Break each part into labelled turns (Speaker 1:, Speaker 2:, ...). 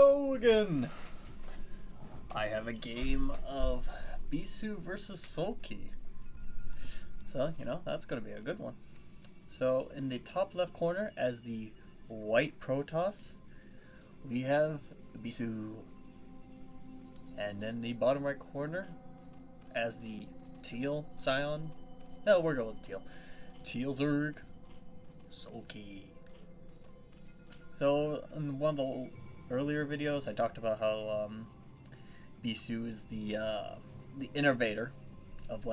Speaker 1: Hello again! I have a game of Bisu versus Soulkey. So, that's going to be a good one. So, in the top left corner, as the white Protoss, we have Bisu. And in the bottom right corner, as the teal Scion, no, we're going with teal. Teal Zerg, Soulkey. So, in one of the earlier videos, I talked about how Bisu is the innovator of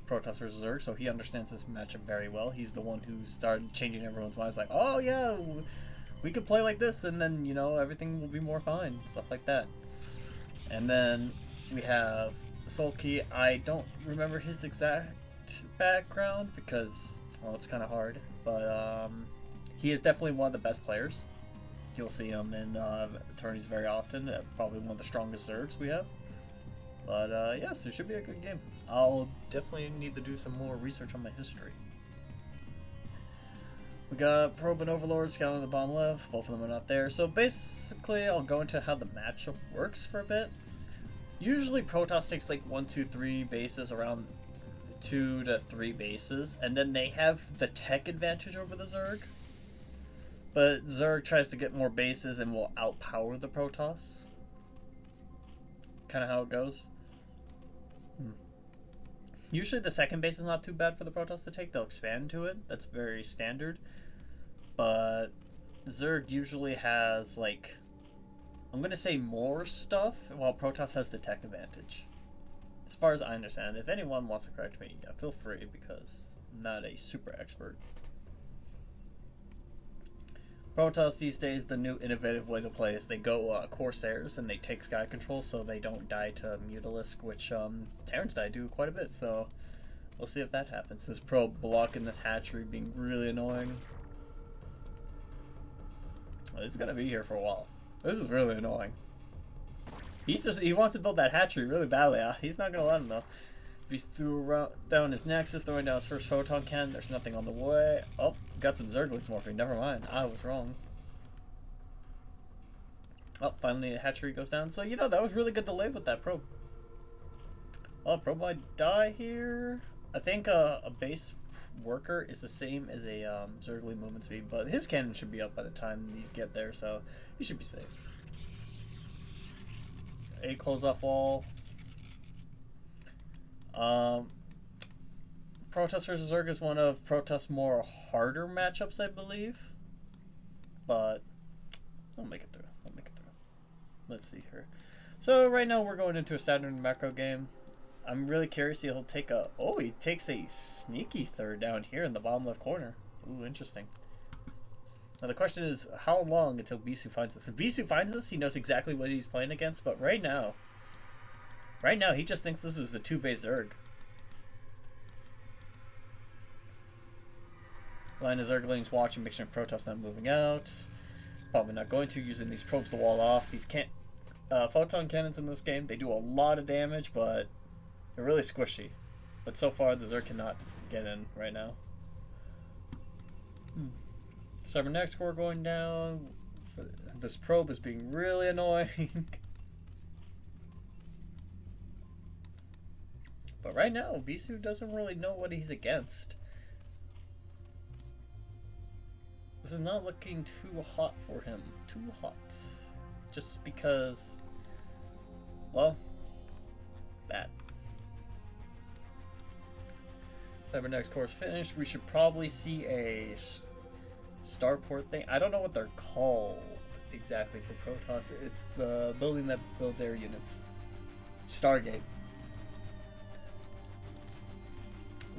Speaker 1: Protoss versus Zerg, so he understands this matchup very well. He's the one who started changing everyone's minds, like, oh yeah, we could play like this, and then everything will be more fine, stuff like that. And then we have Soulkey. I don't remember his exact background because, well, it's kind of hard, but he is definitely one of the best players. You'll see him in tourneys very often. Probably one of the strongest Zergs we have. But yes, it should be a good game. I'll definitely need to do some more research on my history. We got Probe and Overlord scouting the bottom left. Both of them are not there. So basically, I'll go into how the matchup works for a bit. Usually, Protoss takes like 1, 2, 3 bases, around 2 to 3 bases, and then they have the tech advantage over the Zerg. But Zerg tries to get more bases and will outpower the Protoss. Kind of how it goes. Usually the second base is not too bad for the Protoss to take. They'll expand to it. That's very standard. But Zerg usually has, I'm going to say more stuff, while Protoss has the tech advantage. As far as I understand. If anyone wants to correct me, feel free, because I'm not a super expert. Protoss these days, the new innovative way to play is they go Corsairs and they take sky control so they don't die to Mutalisk, which Terrans die do quite a bit, so we'll see if that happens. This probe blocking this hatchery being really annoying. It's gonna be here for a while. This is really annoying. He wants to build that hatchery really badly. He's not gonna let him though. He threw down his Nexus, throwing down his first photon cannon. There's nothing on the way. Oh, got some Zerglings morphing. Never mind. I was wrong. Oh, finally the hatchery goes down. So, that was really good delay with that probe. Oh, probe might die here. I think a base worker is the same as a Zergling movement speed, but his cannon should be up by the time these get there, so he should be safe. A close off wall. Protoss versus Zerg is one of Protoss' more harder matchups, I believe. But I'll make it through. Let's see here. So right now we're going into a standard macro game. I'm really curious. He'll take he takes a sneaky third down here in the bottom left corner. Ooh, interesting. Now the question is, how long until Bisu finds this? If Bisu finds this, he knows exactly what he's playing against. But right now, he just thinks this is the 2-base Zerg. Line of Zerglings watching, make sure Protoss not moving out. Probably not going to, using these probes to wall off. These photon cannons in this game, they do a lot of damage, but they're really squishy. But so far, the Zerg cannot get in right now. Cybernetic score going down. This probe is being really annoying. But right now, Bisu doesn't really know what he's against. This is not looking too hot for him. Too hot. Just because, well, that. Cybernetic core is finished. We should probably see a starport thing. I don't know what they're called exactly for Protoss. It's the building that builds air units. Stargate.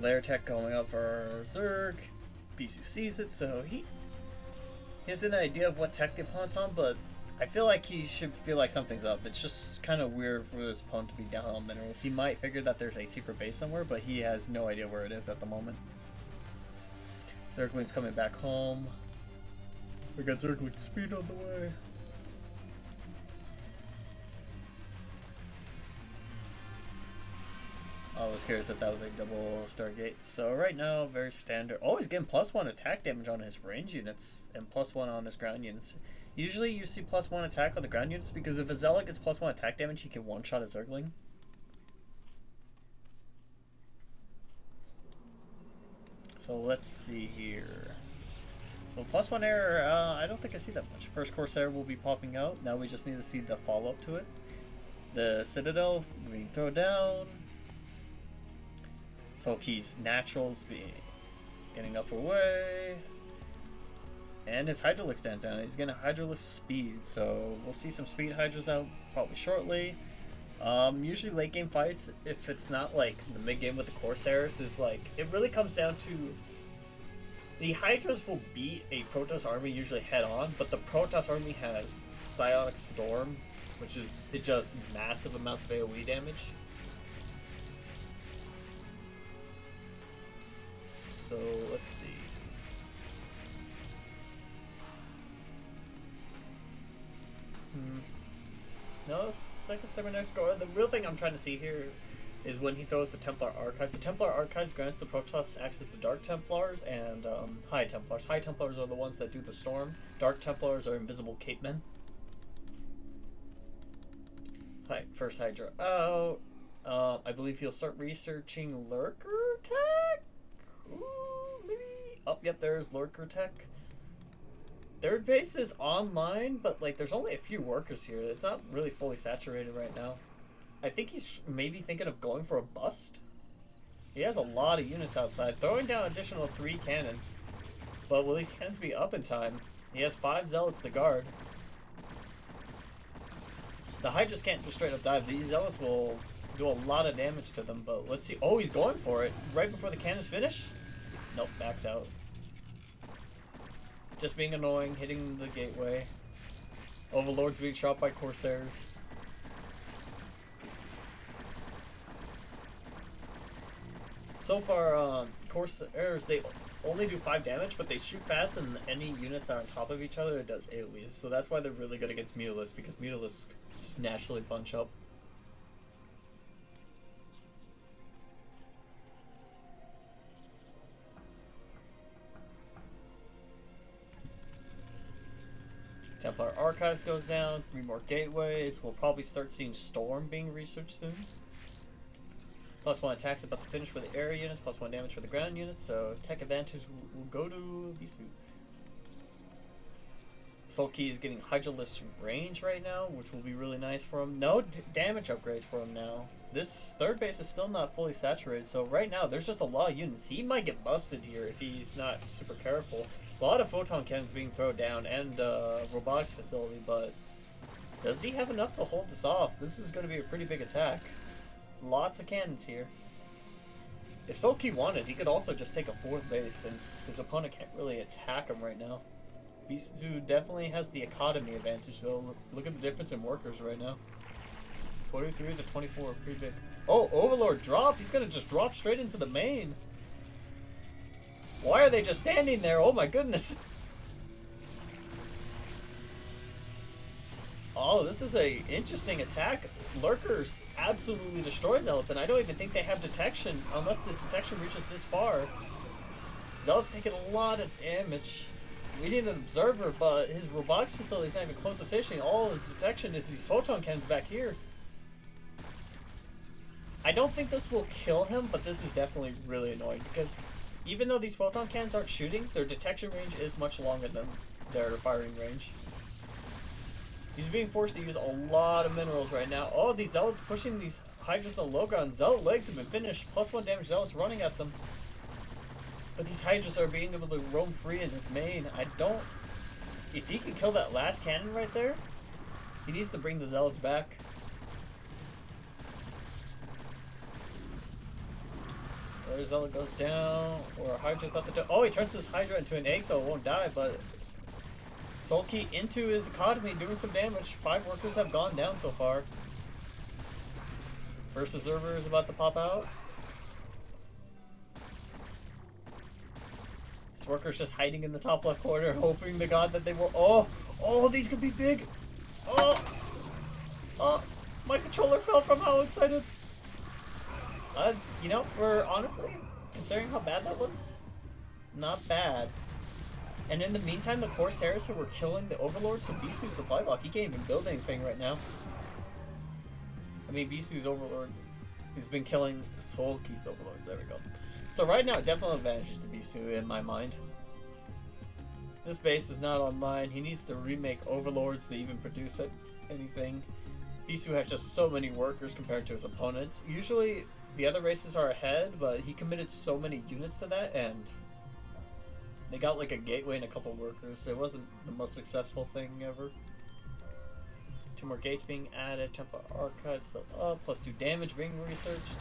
Speaker 1: Layer tech going up for Zerg. Bisu sees it, so he has an idea of what tech the opponent's on, but I feel like he should feel like something's up. It's just kind of weird for this opponent to be down on minerals. He might figure that there's a secret base somewhere, but he has no idea where it is at the moment. Zergling's coming back home. We got Zergling speed on the way. Oh, was curious if that was a double Stargate. So right now, very standard. Oh, he's getting +1 attack damage on his range units and +1 on his ground units. Usually you see +1 attack on the ground units because if a Zealot gets +1 attack damage, he can one-shot a Zergling. So let's see here. Well, +1 error, I don't think I see that much. First Corsair will be popping out. Now we just need to see the follow-up to it. The Citadel being thrown down. Soulkey's naturals being getting up away. And his Hydralisk stands down. He's getting a Hydralisk speed, so we'll see some speed Hydras out probably shortly. Usually late game fights, if it's not like the mid game with the Corsairs, is like it really comes down to the Hydras will beat a Protoss army usually head on, but the Protoss army has Psionic Storm, which is it does massive amounts of AoE damage. So let's see. No, second Cybernetic score. The real thing I'm trying to see here is when he throws the Templar Archives. The Templar Archives grants the Protoss access to Dark Templars and High Templars. High Templars are the ones that do the storm. Dark Templars are invisible capemen. Alright, first Hydra out. I believe he'll start researching Lurker Tech? Ooh, maybe. Oh, yep, there's Lurker Tech. Third base is online, but like there's only a few workers here. It's not really fully saturated right now. I think he's maybe thinking of going for a bust. He has a lot of units outside, throwing down additional 3 cannons. But will these cannons be up in time? He has 5 Zealots to guard. The Hydras can't just straight up dive. These Zealots will do a lot of damage to them, but let's see. Oh, he's going for it right before the cannons finish? Nope, backs out. Just being annoying, hitting the gateway. Overlord's being shot by Corsairs. So far, Corsairs, they only do 5 damage, but they shoot fast, and any units that are on top of each other, it does AoE. So that's why they're really good against Mutalisks, because Mutalisks just naturally bunch up. Templar Archives goes down, 3 more gateways. We'll probably start seeing Storm being researched soon. +1 attacks about to finish for the area units, +1 damage for the ground units, so tech advantage will go to Bisu. Soulkey is getting Hydralisk range right now, which will be really nice for him. No damage upgrades for him now. This third base is still not fully saturated, so right now there's just a lot of units. He might get busted here if he's not super careful. A lot of photon cannons being thrown down and robotics facility, but does he have enough to hold this off? This is going to be a pretty big attack. Lots of cannons here. If Soulkey wanted, he could also just take a 4th base since his opponent can't really attack him right now. Bisu definitely has the economy advantage though. Look at the difference in workers right now. 43 to 24, pretty big. Oh, Overlord dropped. He's going to just drop straight into the main. Why are they just standing there? Oh my goodness. Oh, this is a interesting attack. Lurkers absolutely destroy Zealots, and I don't even think they have detection unless the detection reaches this far. Zealot's taking a lot of damage. We need an observer, but his robotics facility is not even close to finishing. All his detection is these photon cannons back here. I don't think this will kill him, but this is definitely really annoying because even though these photon cannons aren't shooting, their detection range is much longer than their firing range. He's being forced to use a lot of minerals right now. Oh, these Zealots pushing these Hydras in the low ground. Zealot legs have been finished. +1 damage Zealots running at them. But these Hydras are being able to roam free in his main. I don't... If he can kill that last cannon right there, he needs to bring the Zealots back. Or Zealot goes down, or Hydra about to do. Oh, he turns this Hydra into an egg so it won't die, but Soulkey into his economy doing some damage. 5 workers have gone down so far. First observer is about to pop out. This worker's just hiding in the top left corner, hoping to God that they will. Oh, these could be big. Oh, my controller fell from how excited. You know, for honestly, considering how bad that was, not bad. And in the meantime, the Corsairs who were killing the Overlords from Bisu's supply block, he can't even build anything right now. I mean, Bisu's Overlord, he's been killing Soulkey's Overlords. There we go. So right now, definitely advantages to Bisu in my mind. This base is not on mine. He needs to remake Overlords to even produce anything. Bisu has just so many workers compared to his opponents. Usually, the other races are ahead, but he committed so many units to that, and they got like a gateway and a couple workers. It wasn't the most successful thing ever. 2 more gates being added, Temple Archives still up, plus 2 damage being researched.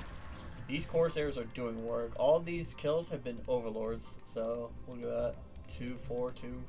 Speaker 1: These Corsairs are doing work. All of these kills have been Overlords, so look at that. 2, 4, 2.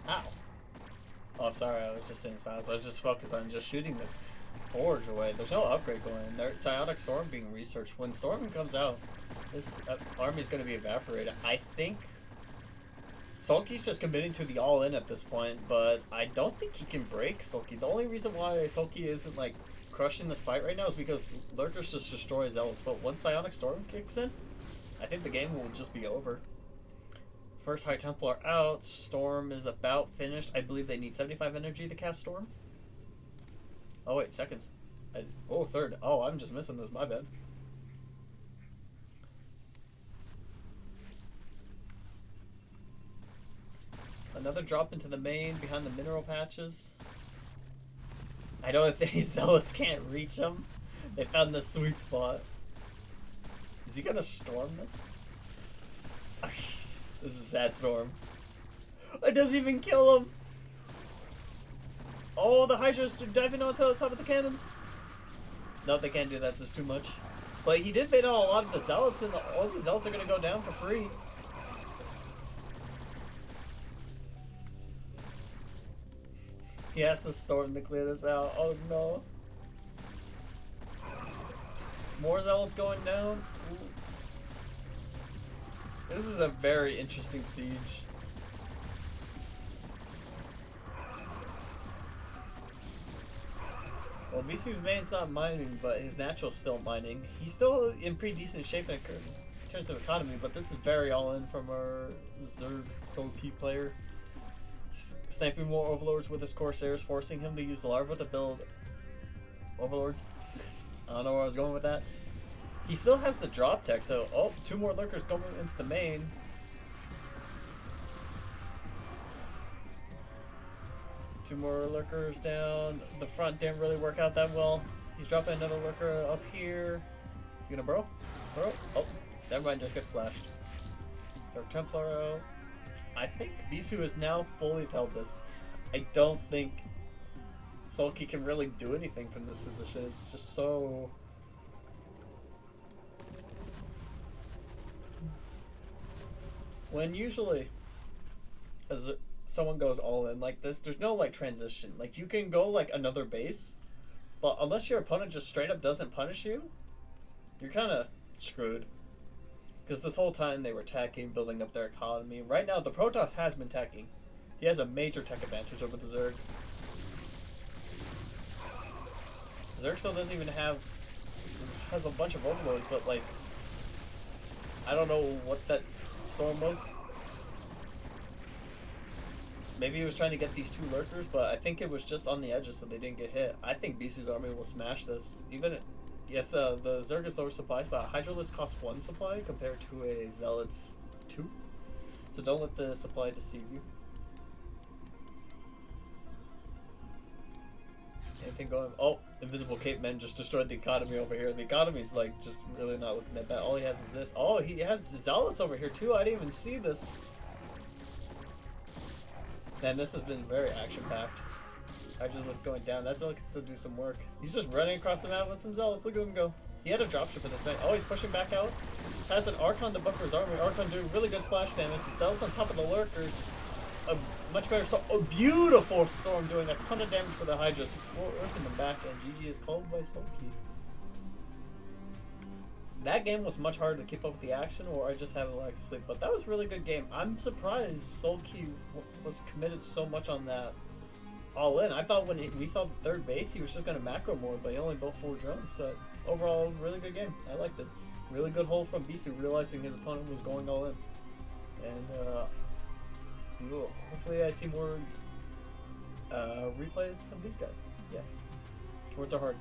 Speaker 1: Ow. Oh, I'm sorry, I was just saying silence. I was just focused on just shooting this forge away. There's no upgrade going in there. Psionic Storm being researched. When Storm comes out, this army is going to be evaporated. I think Soulkey's just committing to the all-in at this point, but I don't think he can break Soulkey. The only reason why Soulkey isn't, like, crushing this fight right now is because Lurkers just destroy Zealots. But once Psionic Storm kicks in, I think the game will just be over. First High Templar out. Storm is about finished. I believe they need 75 energy to cast Storm. Oh wait, seconds. Oh, third. Oh, I'm just missing this. My bad. Another drop into the main behind the mineral patches. I know that the Zealots can't reach them. They found this sweet spot. Is he gonna storm this? This is a sad storm. It doesn't even kill him. Oh, the Hydra's diving onto the top of the cannons. No, they can't do that. There's too much. But he did bait out a lot of the Zealots, and all the Zealots are going to go down for free. He has to storm to clear this out. Oh no. More Zealots going down. Ooh. This is a very interesting siege. Well, Bisu's main's not mining, but his natural's still mining. He's still in pretty decent shape in terms of economy, but this is very all-in from our Zerg Soulkey player. Sniping more Overlords with his Corsairs, forcing him to use Larva to build Overlords. I don't know where I was going with that. He still has the drop tech, so oh, 2 more Lurkers going into the main. Two more Lurkers down. The front didn't really work out that well. He's dropping another Lurker up here. Is he gonna burrow? Burrow? Oh, never mind, just got slashed. Dark Templar out. I think Bisu has now fully held this. I don't think Soulkey can really do anything from this position. It's just so... When usually, as someone goes all in like this, there's no like transition. Like you can go like another base, but unless your opponent just straight up doesn't punish you, you're kind of screwed. Because this whole time they were attacking, building up their economy. Right now, the Protoss has been attacking. He has a major tech advantage over the Zerg. Zerg still doesn't even has a bunch of Overlords, but like, I don't know what that storm was. Maybe he was trying to get these 2 Lurkers, but I think it was just on the edges so they didn't get hit. I think Bisu's army will smash this. Even, yes, the Zerg is lower supplies, but a Hydralisk costs 1 supply compared to a Zealot's 2. So don't let the supply deceive you. Anything going? Oh, Invisible Cape Men just destroyed the economy over here. The economy's like just really not looking that bad. All he has is this. Oh, he has Zealots over here too. I didn't even see this. Man, this has been very action-packed. Hydralisk going down. That Zealot can still do some work. He's just running across the map with some Zealots. Look at him go.
Speaker 2: He had a dropship in this night. Oh, he's pushing back out. Has an Archon to buffer his armor. Archon doing really good splash damage. Zealot's on top of the lurkers. A much better storm. A beautiful storm doing a ton of damage for the Hydra. Forcing them back, and GG is called by Soulkey. That game was much harder to keep up with the action, or I just haven't lack of sleep. But that was a really good game. I'm surprised Soulkey was committed so much on that all in. I thought when we saw the third base, he was just going to macro more, but he only built 4 drones. But overall, really good game. I liked it. Really good hold from Bisu, realizing his opponent was going all in. And hopefully I see more replays of these guys. Yeah. Words are hard.